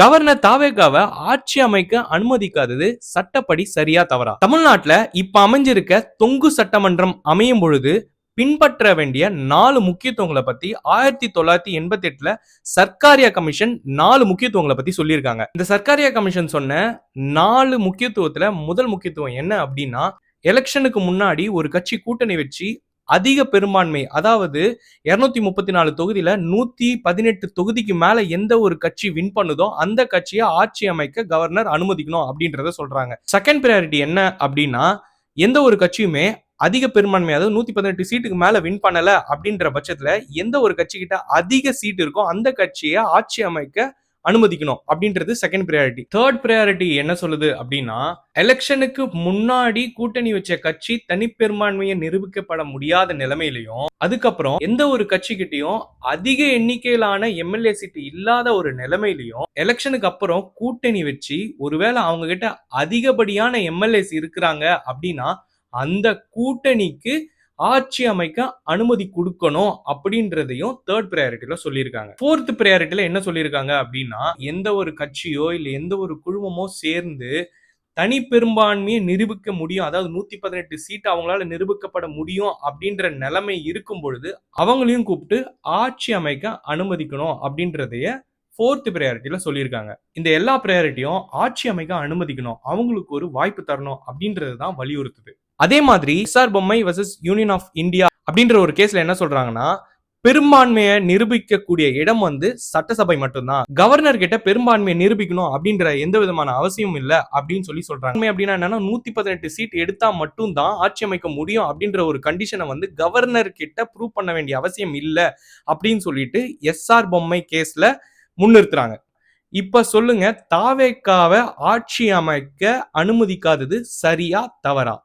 Governor தாவேகாவை ஆட்சி அமைக்க அனுமதிக்காதது சட்டப்படி சரியா தவறா? தமிழ்நாட்டுல இப்ப அமைஞ்சிருக்க தொங்கு சட்டமன்றம் அமையும் பொழுது பின்பற்ற வேண்டிய 4 முக்கியத்துவங்களை பத்தி 1988ல சர்க்காரியா கமிஷன் 4 முக்கியத்துவங்களை பத்தி சொல்லியிருக்காங்க. இந்த சர்க்காரியா கமிஷன் சொன்ன 4 முக்கியத்துவத்துல முதல் முக்கியத்துவம் என்ன அப்படின்னா, எலெக்ஷனுக்கு முன்னாடி ஒரு கட்சி கூட்டணி வச்சு அதிக பெரும்பான்மை, அதாவது 234 தொகுதியில 118 தொகுதிக்கு மேல எந்த ஒரு கட்சி வின் பண்ணுதோ அந்த கட்சியை ஆட்சி அமைக்க கவர்னர் அனுமதிக்கணும் அப்படின்றத சொல்றாங்க. செகண்ட் பிரையாரிட்டி என்ன அப்படின்னா, எந்த ஒரு கட்சியுமே அதிக பெரும்பான்மை, அதாவது 118 சீட்டுக்கு மேல வின் பண்ணல அப்படின்ற பட்சத்துல எந்த ஒரு கட்சி கிட்ட அதிக சீட் இருக்கோ அந்த கட்சியை ஆட்சி அமைக்க அனுமதிக்கணும் அப்படின்றது செகண்ட் பிரையாரிட்டி. தேர்ட் பிரையாரிட்டி என்ன சொல்லுது அப்படின்னா, எலெக்ஷனுக்கு முன்னாடி கூட்டணி வச்ச கட்சி தனிப்பெரும்பான்மையை நிரூபிக்கப்பட முடியாத நிலைமையிலையும், அதுக்கப்புறம் எந்த ஒரு கட்சிகிட்டையும் அதிக எண்ணிக்கையிலான எம்எல்ஏ சீட் இல்லாத ஒரு நிலைமையிலையும் எலெக்ஷனுக்கு அப்புறம் கூட்டணி வச்சு ஒருவேளை அவங்க கிட்ட அதிகப்படியான எம்எல்ஏஸ் இருக்கிறாங்க அப்படின்னா அந்த கூட்டணிக்கு ஆட்சி அமைக்க அனுமதி கொடுக்கணும் அப்படின்றதையும் தேர்ட் பிரையாரிட்டில சொல்லியிருக்காங்க. ஃபோர்த் பிரையாரிட்டில என்ன சொல்லியிருக்காங்க அப்படின்னா, எந்த ஒரு கட்சியோ இல்ல எந்த ஒரு குழுமமோ சேர்ந்து தனி பெரும்பான்மையை நிரூபிக்க முடியும், அதாவது 118 சீட் அவங்களால நிரூபிக்கப்பட முடியும் அப்படின்ற நிலைமை இருக்கும் பொழுது அவங்களையும் கூப்பிட்டு ஆட்சி அமைக்க அனுமதிக்கணும் அப்படின்றதைய ஃபோர்த் பிரையாரிட்டில சொல்லியிருக்காங்க. இந்த எல்லா பிரையாரிட்டியும் ஆட்சி அமைக்க அனுமதிக்கணும், அவங்களுக்கு ஒரு வாய்ப்பு தரணும் அப்படின்றது தான் வலியுறுத்துது. அதே மாதிரி எஸ்ஆர் பொம்மை வர்சஸ் யூனியன் ஆஃப் இந்தியா அப்படின்ற ஒரு கேஸ்ல என்ன சொல்றாங்கன்னா, பெரும்பான்மையை நிரூபிக்கக்கூடிய இடம் சட்டசபை மட்டும்தான். கவர்னர் கிட்ட பெரும்பான்மையை நிரூபிக்கணும் அப்படின்ற எந்த விதமான அவசியம் இல்ல அப்படின்னு சொல்றாங்க. அப்படின்னா என்னன்னா, 118 சீட் எடுத்தா மட்டும்தான் ஆட்சி அமைக்க முடியும் அப்படின்ற ஒரு கண்டிஷனை கவர்னர் கிட்ட ப்ரூவ் பண்ண வேண்டிய அவசியம் இல்ல அப்படின்னு சொல்லிட்டு எஸ்ஆர் பொம்மை கேஸ்ல முன்னிறுத்துறாங்க. இப்ப சொல்லுங்க, தாவேகாவை ஆட்சி அமைக்க அனுமதிக்காதது சரியா தவறா?